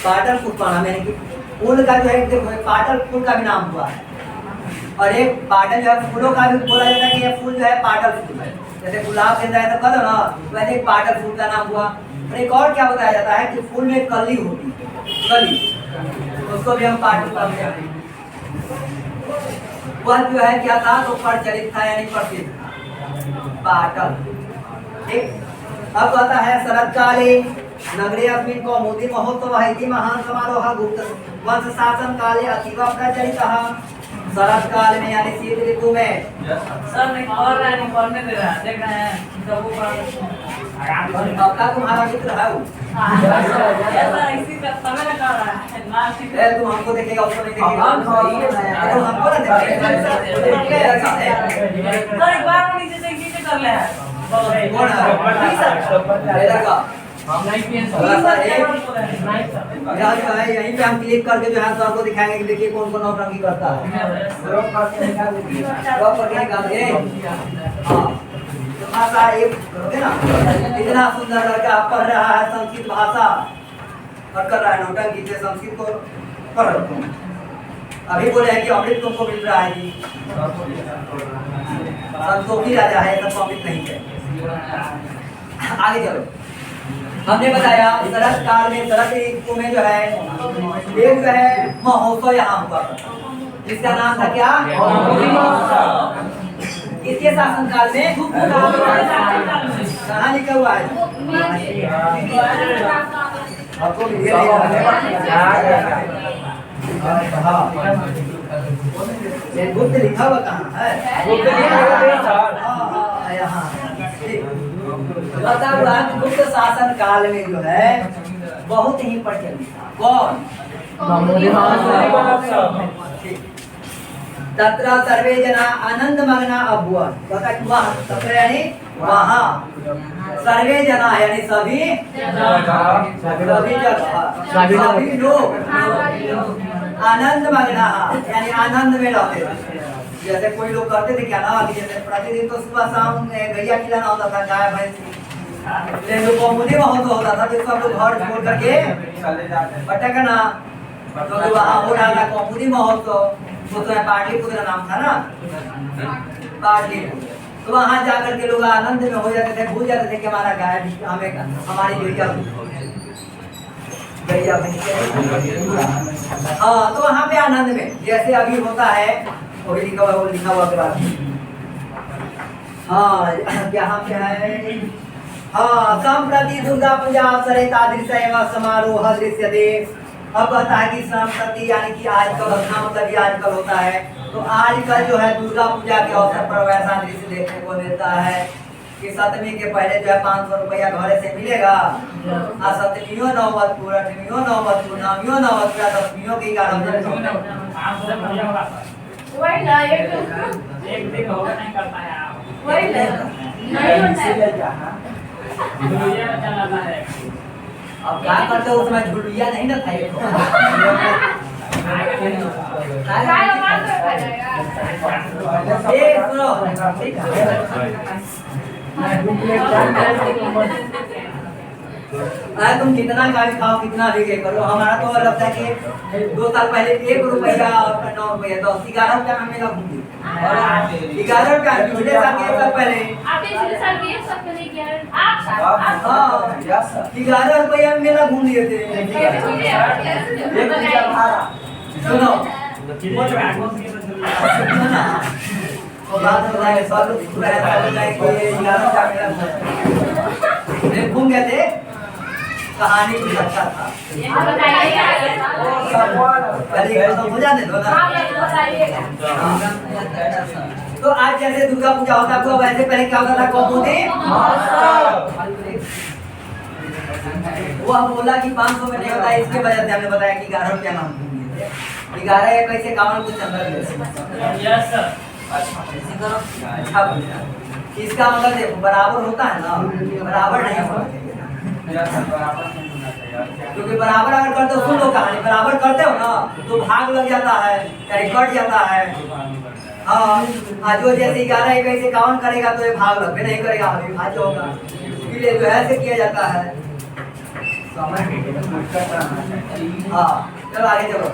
पाटल पुष्पाणां यानी कि फूल का जो है, पाटल फूल का भी नाम हुआ है। और एक पाटल जो है फूलों का भी बोला जाता है कि ये फूल जो है पाटल फूल है। जैसे गुलाब के अंदर तो कह दो ना, वैसे एक पाटल फूल का नाम हुआ। और एक और क्या बताया जाता है कि फूल में कली होती है, कली, उसको भी हम पाटल कहते हैं। वह जो है क्या था, तो प्रचलित था यानी प्रसिद्ध पाटल। ठीक, अब कहता है शरद काले नगरे अस्मिन् कौमुदी महोत्सवः इति महान समारोहः गुप्त वंश शासन काले अतीव प्रचलितः। शरद काल में यानी शीत ऋतु में सर नहीं पढ़ने दे रहा है, देख रहे हैं आपका तुम्हारा मित्र है वो, इसी का समय लगा रहा है ना। तुम हमको देखेगा उसको नहीं देखेगा, तुम हमको ना देखेगा। सर एक बार नीचे से नीचे कर ले कौन है इधर का? हम नहीं पिए यहाँ जो है यहीं पे हम क्लिक करके जो है सर को दिखाएंगे कि देखिए कौन कौन नौटंकी करता है। ड्रॉप करके निकाल दे। हाँ, भाषा एक करोगे ना, इतना सुंदर लड़का पढ़ रहा है संस्कृत भाषा और कर रहा है नौटंकी से संस्कृत को पढ़ रहा हूँ। अभी बोले हैं कि अमृत तुमको मिल रहा है जी, संतोषी राजा है, सब अमृत नहीं है। आगे चलो, हमने बताया शरद काल में, शरद ऋतु में जो है एक जो है महोत्सव यहाँ हुआ, जिसका नाम था क्या? इसके शासन काल में कहाँ लिखा हुआ है? आपको गुप्त लिखा हुआ कहाँ है? यहाँ बता हुआ कि गुप्त शासन काल में जो है बहुत ही प्रचलित था। कौन? तत्र सर्वे जना आनंद मग्ना अभूवन्। तत्र यानी वहाँ सर्वे जना यानी सभी लोग आनंद मग्ना यानी आनंद में रहते थे। जैसे कोई लोग करते थे क्या ना, जैसे प्रतिदिन तो सुबह शाम गैया खिलाना होता था, गाय भैंस, लेकिन कौमुदी महोत्सव होता था, जिसको हम लोग घर छोड़ करके भटकना, तो वहाँ हो रहा था कौमुदी महोत्सव। वो तो पाटलिपुत्र नाम था ना, पाटलिपुत्र। तो वहाँ जाकर के लोग आनंद में हो जाते थे, भूल जाते थे कि हमारा गाय हमें हमारी गैया भैंस। हाँ, तो वहाँ पे आनंद में जैसे अभी होता है वो लिखा हुआ ग्राफ। हाँ, यहाँ पे है। हाँ, संप्रति दुर्गा पूजा अवसरे तादृश एवं समारोह दृश्यते। अब कहता है कि संप्रति यानी कि आजकल, अपना मतलब ये आजकल होता है, तो आजकल जो है दुर्गा पूजा के अवसर पर वैसा दृश्य देखने को मिलता है कि सप्तमी के पहले जो है 500 रुपया घरे से मिलेगा। आ सप्तमियों नवमतपुर, अठमियों नवमतपुर, नवमियों नवमतपुर, दसमियों की 11 वही ना एक दिन होगा नहीं कर पाया वही ना नहीं होता है। दुनिया में चलाना है। अब क्या करते हो उसमें झुलुया नहीं ना था ये तो। काय मार कर खा जाएगा। ए सुनो अरे तुम कितना का भी खाओ कितना भी ये करो, हमारा तो लगता है कि 2 साल पहले 1 रुपया और 9 रुपया 10 11 रुपया में मेरा घूम गई। 11 रुपया पिछले साल के साल पहले आप पिछले साल के सब नहीं किया आप हाँ 11 रुपया में मेरा घूम लिए थे। सुनो सुनो वो बात बताए सब लोग बताए कि 11 रुपया मेरा घूम गए थे। कहानी कुछ अच्छा था। आप बताइए पहले खत्म हो जाने दो ना। आप बताइए। तो आज जैसे दुर्गा पूजा होता है वैसे पहले क्या होता था कौमुदी वो बोला कि 500 में नहीं होता, इसके वजह से हमने बताया कि 11 रुपया नाम 11 या कैसे कावन कुछ अंदर यस सर। अच्छा पूछा। इसका मतलब देखो बराबर होता है ना, बराबर नहीं होना चाहिए क्योंकि बराबर अगर करते हो सुन लो कहानी, बराबर करते हो ना तो भाग लग जाता है या कट जाता है। हाँ जो जैसे 11 इक्कीस 51 करेगा तो ये भाग लग नहीं करेगा अविभाज्य होगा, इसलिए जो है ऐसे किया जाता है। हाँ चलो आगे चलो।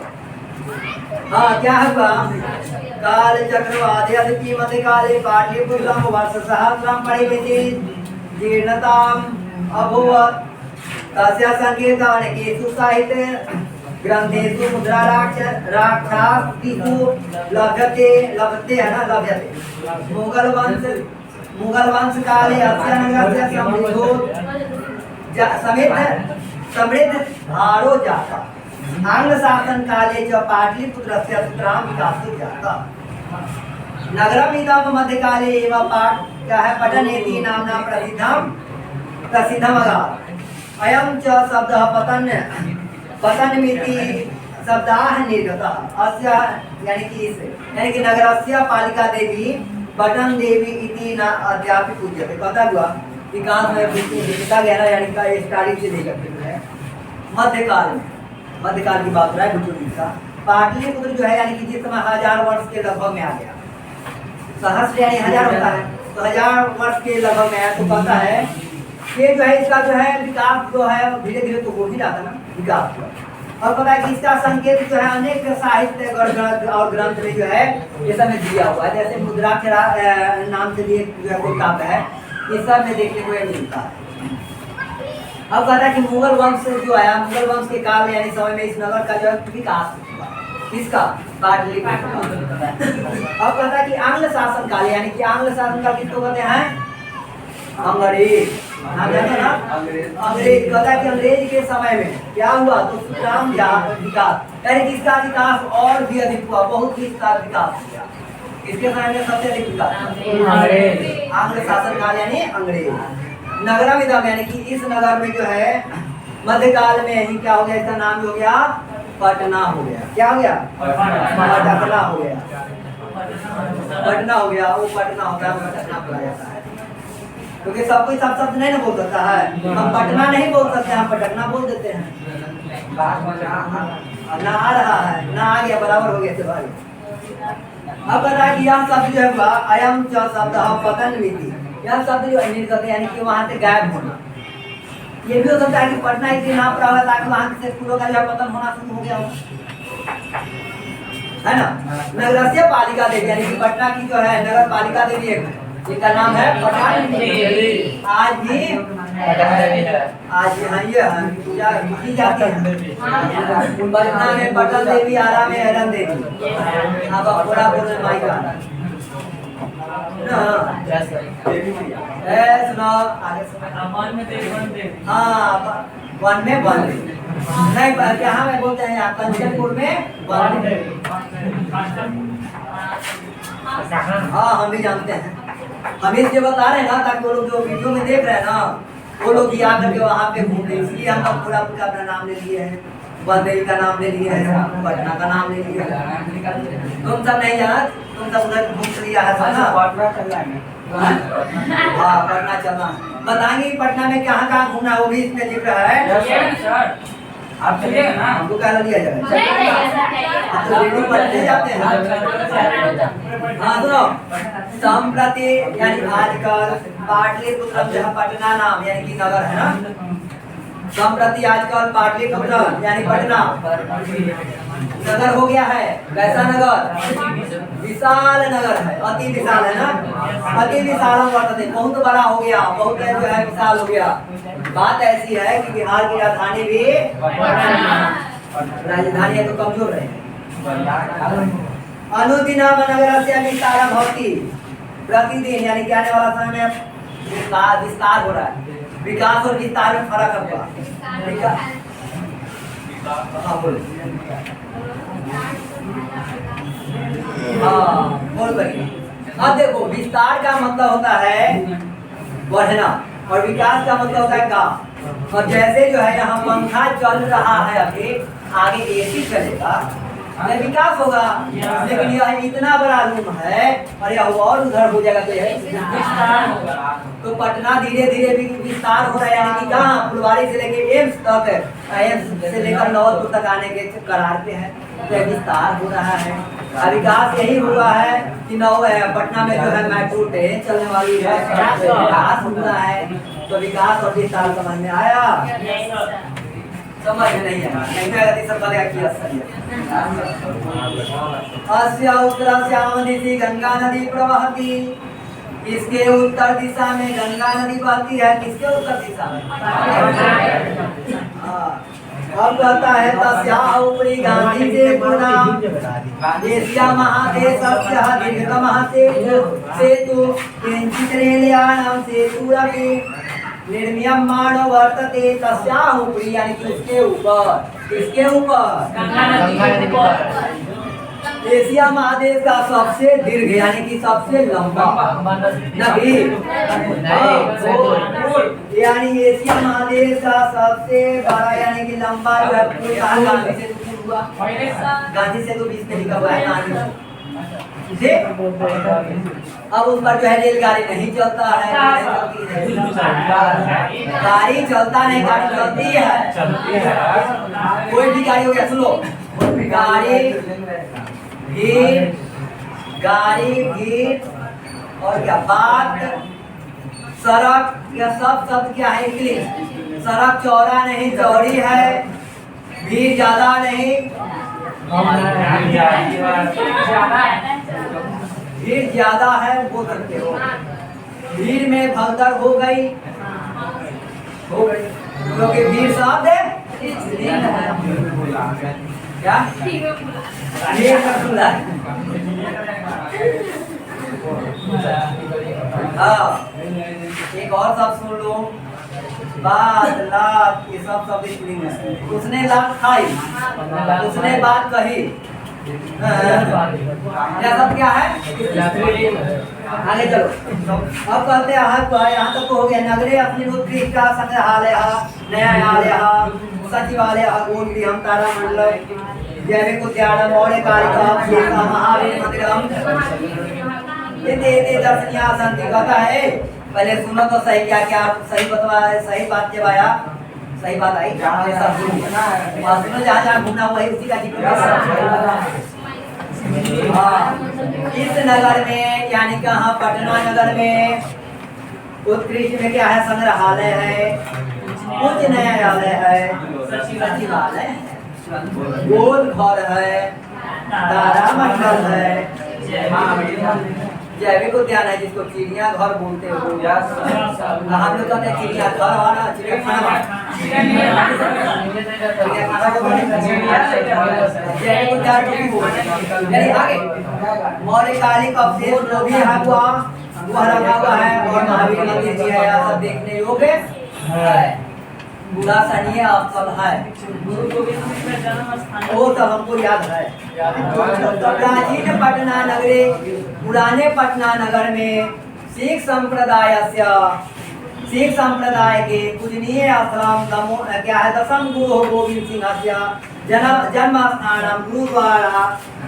हाँ क्या हुआ काल चक्रवादी अदिति मध्य काले पाटलिपुत्रम वर्ष सहस्रम परिमिति जीर्णताम अभूवत् तस्य संकेतानि केषु साहित्य ग्रंथेषु मुद्रा राक्षास्तिषु लभ्यते है ना लभ्यते। मुगल वंश काले अस्य नगरस्य समृद्ध भारो जाता। आंग्ल शासन काले च पाटलिपुत्रस्य सुतरां विकासो जाता। नगरम इदं मध्यकाले एव पटनेति नाम्ना प्रसिद्धम् अगात्। अयं च शब्दः पतनमिति शब्दाः निर्गतः। अस्य यानी कि नगरस्य पालिका देवी पटन देवी इति न अद्यापि पूज्यते। पता हुआ कि कहाँ में लिखा गया ना, यानी का स्टार्टिंग से लेकर के है मध्यकाल की बात हो रहा है बुजुर्ग का। पाटलिपुत्र जो है यानी कि जिस समय 1000 वर्ष के लगभग में आ गया, सहस्र यानी 1000 होता है तो 1000 वर्ष के लगभग में आया तो पता है कि जो है इसका जो है विकास जो है धीरे धीरे तो हो ही जाता ना विकास जो। और पता है कि इसका संकेत जो है अनेक साहित्य और ग्रंथ में जो है ये सब में दिया हुआ है। जैसे मुद्राक्षर नाम से लिए जो है कोई काव्य है, ये सब में देखने को मिलता है। अब कहता है कि मुगल वंश जो आया, मुगल वंश के काल यानी समय में इस नगर का जो है विकास हुआ। किसका? पाटलिपुत्र। अब कहता है कि आंग्ल शासन काल यानी कि आंग्ल शासन काल किसको कहते हैं? अंग्रेज। अंग्रेज कहता है कि अंग्रेज के समय में क्या हुआ तो सुतराम विकास यानी कि इसका विकास और भी अधिक हुआ, बहुत ही इसका विकास हुआ। किसके समय में सबसे अधिक विकास? आंग्ल शासन काल यानी अंग्रेज। नगरम इदम यानी कि इस नगर में जो है मध्यकाल में ही क्या हो गया, इसका नाम हो गया पटना हो गया। क्या हो गया? पटना हो गया। पटना हो गया, वो पटना होता है, पटना बोला जाता है क्योंकि सब कोई सब शब्द नहीं ना बोल सकता है। हम पटना नहीं बोल सकते, हम पटना बोल देते हैं। ना आ रहा है ना आ गया, बराबर हो गया से भाई। अब बता कि यह शब्द जो है अयम च शब्द पतन विधि, यह शब्द जो निर्गत यानी कि वहां से गायब होना। ये भी हो सकता है कि पटना इसलिए नाम पड़ा हुआ ताकि वहां से फूलों का जो पतन होना शुरू हो गया हो, है ना। नगरस्य पालिका देवी यानी कि पटना की जो है नगर पालिका देवी एक है, जिनका नाम है पटन देवी। आज भी हाँ ये पूजा की जाती है। पटना में पटन देवी, आरा में हैरन देवी, अब थोड़ा बोलने माई का सुनो आगे हाँ वन में बन नहीं यहाँ में बोलते हैं यहाँ कंचनपुर में बन। हाँ हम भी जानते हैं। हम इसलिए बता रहे हैं ना ताकि वो लोग जो वीडियो में देख रहे हैं ना वो लोग भी आकर के वहाँ पे घूम रहे, इसलिए हम लोग पूरा पूरा अपना नाम ले लिए हैं, बंदेली का नाम ले लिए हैं, पटना का नाम ले लिए हैं। तुम सब नहीं जाना, तुम सब उधर घूम लिया है सब ना। हाँ पटना चलना बताएंगे, पटना में कहाँ कहाँ घूमना है वो भी इसमें लिख रहा है। आप चलिएगा ना? हमको क्या लिया जाएगा? आप तो रेडी पढ़ने जाते हैं। हाँ सुनो, संप्रति यानी आजकल पाटलिपुत्र जहाँ पटना नाम यानी कि नगर है ना, संप्रति आजकल पाटलिपुत्र यानी पटना नगर हो गया है। कैसा नगर? विशाल नगर है, अति विशाल है ना, अति विशाल वर्तते, बहुत बड़ा हो गया, बहुत जो है विशाल हो गया। बात ऐसी है कि बिहार की राजधानी भी राजधानी है तो कमजोर है। अनुदिनम नगरस्य विस्तारः भवति, प्रतिदिन यानी कि आने वाला समय में विस्तार हो रहा है। विकास और विस्तार में फर्क होगा। हाँ बोलो। हाँ बोल बढ़िया। अब देखो विस्तार का मतलब होता है बढ़ना और विकास का मतलब होता है काम। और जैसे जो है यहाँ पंखा चल रहा है अभी, आगे एसी चलेगा में विकास होगा, लेकिन यह इतना बड़ा रूम है और यह और उधर हो जाएगा तो यह विस्तार होगा। तो पटना धीरे धीरे विस्तार हो रहा है, यानी कि कहाँ फुलवारी से लेके एम्स तक, एम्स से लेकर नौलपुर तक आने के करार पे है, तो विस्तार हो रहा है। विकास यही हुआ है कि पटना में जो है मेट्रो ट्रेन चलने वाली है, विकास हो रहा है। तो विकास और विस्तार समझ में आया? समझ नहीं आया, नहीं आया सब बनेगा कि अस्या उत्तरस्याम दिशि गंगा नदी प्रवहती, इसके उत्तर दिशा में गंगा नदी बहती है। किसके उत्तर दिशा में? अब कहता है तस्याः उपरि गांधी से गुणा एशिया महादेशस्य दीर्घतमः सेतु किंचित् रेलयानं सेतुरपि निर्मीयमाणो वर्तते। तस्याः उपरि यानी कि उसके ऊपर, किसके ऊपर? गंगा नदी के ऊपर। एशिया महादेश का सबसे दीर्घ यानी कि सबसे लंबा नदी, यानी एशिया महादेश का सबसे बड़ा यानी कि लंबा जो है पुल गांधी सेतु हुआ। गांधी सेतु बीच में लिखा हुआ है गांधी। अब उस पर जो है रेलगाड़ी नहीं चलता है, गाड़ी चलता नहीं, गाड़ी चलती है। कोई भी गाड़ी हो गया, सुनो, गाड़ी भीड़ और क्या बात, सड़क, यह सब शब्द क्या है? इंग्लिश। सड़क चौड़ा नहीं चौड़ी है, भीड़ ज्यादा नहीं, भीड़ ज्यादा है बोल सकते हो। भीड़ में भगदड़ हो गई, क्योंकि भीड़ शब्द है क्या? एक और शब्द सुन लो, बात, लात, ये सब शब्द स्त्रीलिंग है। उसने लात खाई, उसने बात कही, यह सब क्या है? आगे चलो। अब कहते हैं यहाँ तक तो हो गया। नगरे अपनी उत्कृष्ट संग्रहालय, न्यायालय, सचिवालय, गोगृहम, तारामंडल, जैविक उद्यान, मौर्य कालिका, महावीर मंदिरम, ये दर्शनीय संति। कहता है पहले सुनो तो सही, क्या क्या सही बतवा, सही बात जब आया, सही बात आई, सुनो जहाँ जहाँ घूमना हुआ उसी का जिक्र। इस नगर में यानी कहाँ पटना नगर में उत्कृष्ट में क्या है? संग्रहालय है, उच्च न्यायालय है, सचिवालय है, गोल घर है, तारामंडल है, जैविक उद्यान है जिसको चिड़िया घर बोलते हो। हम लोग कहते हैं चिड़िया घर वाला, चिड़ियाखाना। जैविक उद्यान यानी आगे मौर्यकालिक अवशेष जो भी है वह रखा हुआ है, और महावीर मंदिर भी है, यह सब देखने योग्य है, उल्लेखनीय स्थल है। वो तो हमको याद है। प्राचीन पटना नगरे, पुराने पटना नगर में सिख संप्रदाय के पूजनीय आश्रम क्या है दशम गुरु गोविंद सिंह जन्म स्थान गुरुद्वारा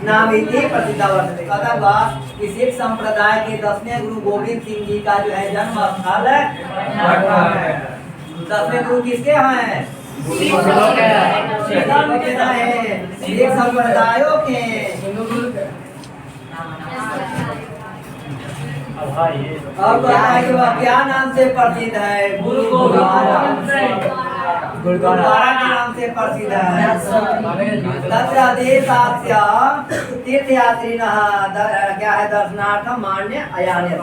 नाम प्रसिद्ध वर्तते। कहता बा कि सिख संप्रदाय के 10वें गुरु गोविंद सिंह जी का जो है जन्म स्थल है। 10वें गुरु किसके हैं? सिख संप्रदायों के। अब बताइए कि वह क्या नाम से प्रसिद्ध है? गुरुद्वारा के नाम से प्रसिद्ध है। तत्र देशास्य तीर्थयात्रिणः क्या है दर्शनार्थम मान्य अयान्य।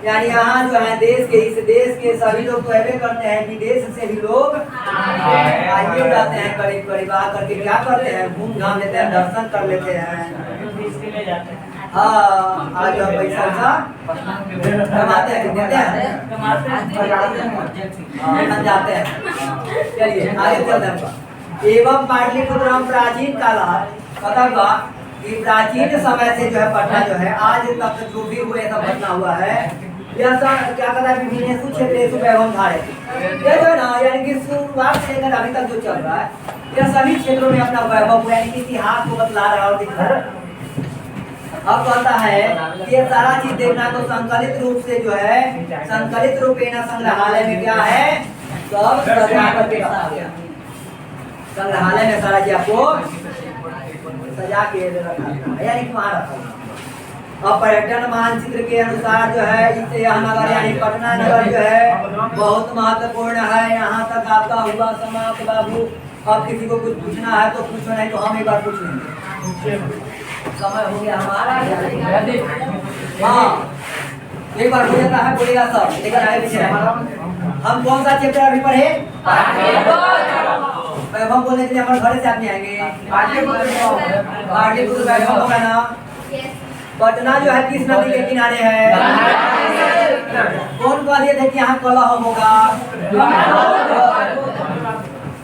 यानी यहाँ जो है इस देश के सभी लोग तो ऐसे करते हैं, विदेश से भी लोग आइए जाते हैं, करीब करीब आकर के क्या करते हैं, घूम घाम लेते हैं, दर्शन कर लेते हैं। हाँ, आज हम पैसा कमाते हैं, देते हैं, जाते हैं। चलिए आगे चलते हैं। एवं पाटलिपुत्रम प्राचीन कालात पता हुआ कि प्राचीन समय से जो है पटना जो है आज तक जो भी हुए सब घटना हुआ है, यह सब क्या कहता है विभिन्नेषु क्षेत्रेषु वैभवम धारयति। ये जो है ना, यानी कि शुरुआत से लेकर अभी तक जो चल रहा है, यह सभी क्षेत्रों में अपना वैभव यानी कि इतिहास को बतला रहा है और दिखा रहा है। अब कहता है कि ये सारा चीज देखना तो संकलित रूप से जो है संकलित रूपेण संग्रहालय में क्या है सब सजा करके रखा गया। संग्रहालय में सारा चीज आपको सजा के रखा गया, यानी कि वहाँ रखा गया। अब पर्यटन मानचित्र के अनुसार जो है इस यह नगर यानी पटना नगर जो है बहुत महत्वपूर्ण है। यहाँ तक आपका हुआ समाप्त बाबू। अब किसी को कुछ पूछना है तो पूछो, नहीं तो हम एक बार पूछ लेंगे। समय हो गया हमारा। हाँ, एक बार हो जाता है, बोलेगा सब, लेकिन आगे पीछे हम कौन सा चैप्टर अभी पढ़े? वैभव बोलने के लिए हमारे घर से आदमी आएंगे। पाटलिपुत्र वैभव होगा ना। पटना जो है किस नदी के किनारे है? कौन कह दिए थे कि यहाँ कलह होगा?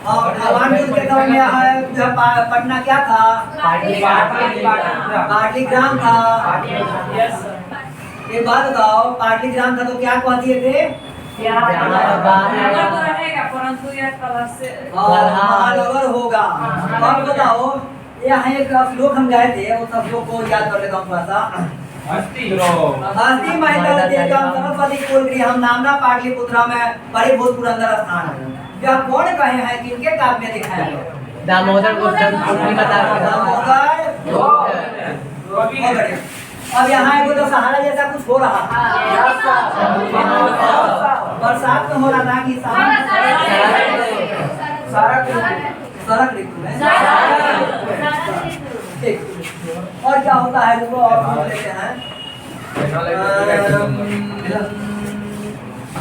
भगवान बुद्ध के समय में है जो पटना क्या था? पाटलिग्राम था। एक बात बताओ, पाटलिग्राम था तो क्या कह दिए थे? महानगर होगा। अब बताओ, यहाँ एक श्लोक हम गए थे, वो सब श्लोक को याद कर लेता हूँ थोड़ा सा। हस्ती महिला सरस्वती कुल गृहम नामना पाटलिपुत्रा में परिभूत पुरंदर स्थान है। यह कौन कहे हैं कि इनके काव्य में दिखाया गया? दामोदर अब यहाँ एगो तो सहारा जैसा कुछ हो रहा है। बरसात में हो रहा था कि शरद ऋतु में। और क्या होता है जो और सुन लेते हैं।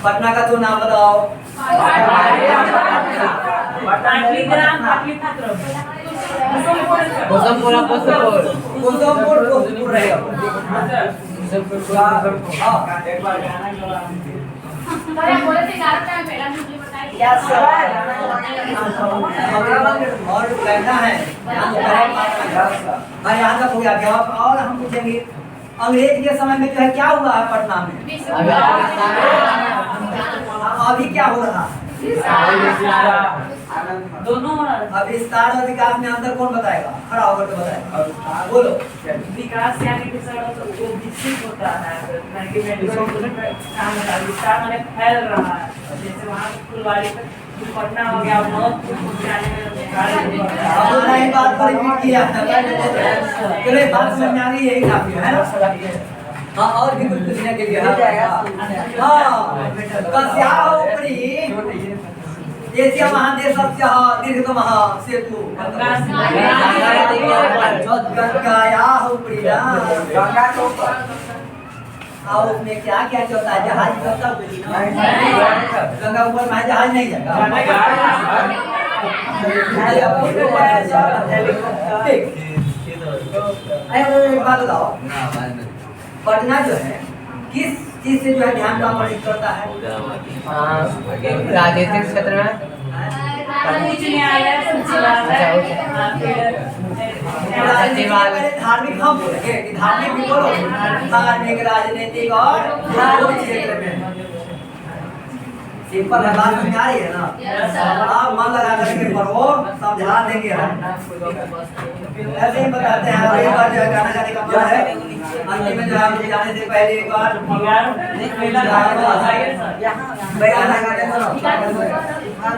पटना का तो नाम बताओ। कुसुमपुर रहेगा। और कहना है यहाँ तक हो गया जवाब। और हम पूछेंगे अंग्रेज के समय में जो है क्या हुआ है पटना में? अभी क्या हो रहा है? दोनों अब विस्तार और विकास में अंतर कौन बताएगा? खड़ा होकर के बताएगा, बोलो। विकास यानी कि सर वो विकसित होता है, विस्तार मैंने फैल रहा है। जैसे वहाँ फुलवाड़ी पे पटना हो गया, बहुत बात पर रिपीट किया चलो बात समझ में आ गई, यही काफी है ना। हाँ, और भी कुछ पूछने के लिए हाँ कस्याः उपरि एशिया महादेशस्य दीर्घतमः सेतु गंगायाः उपरि। गंगा के ऊपर और उसमें क्या क्या चलता है? जहाज चलता है। गंगा ऊपर में जहाज नहीं जाएगा। एक बात बताओ, पटना जो है किस चीज से जो है ध्यान का आकर्षित करता है? राजनीतिक क्षेत्र में पहले धार्मिक हम बोलेंगे कि धार्मिक भी बोलो, धार्मिक, राजनीतिक और धार्मिक क्षेत्र में। सिंपल है, बात समझ आ रही है ना? आप मन लगा करके पढ़ो, समझा देंगे हम। ऐसे ही बताते हैं। एक बार जो है गाना गाने का मन है, अंतिम में जो है मुझे जाने से पहले एक बार गाना गाने सुनो।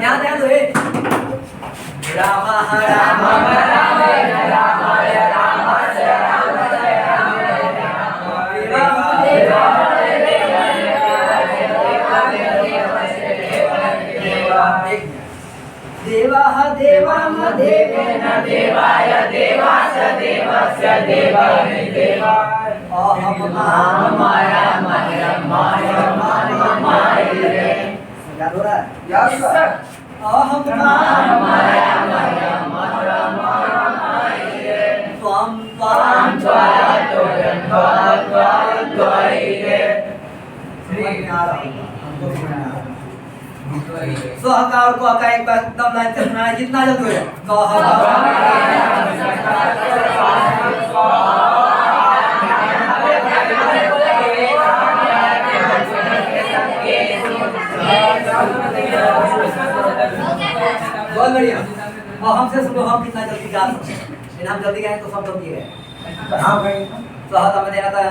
यहाँ ध्यान दो। राम राम रामाय रामस्य देवः देवं देवेन देवाय देवास देवस्य देवानि देवा अहं माय याद हो रहा है? Yes sir. अहं त्वं सहकार को का एक बार दम लाइन से सुनाना जितना जल्दी हो बहुत बढ़िया। और हमसे सुनो, हम कितना जल्दी गा सकते हैं। लेकिन हम जल्दी गाएं तो सब जल्दी गए। तो हाथ में देना था,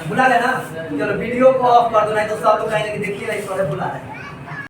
बुला लेना। चलो वीडियो को ऑफ कर दो, नहीं तो सब लोग कहेंगे कि देखिए ना इस तरह बुला रहे हैं।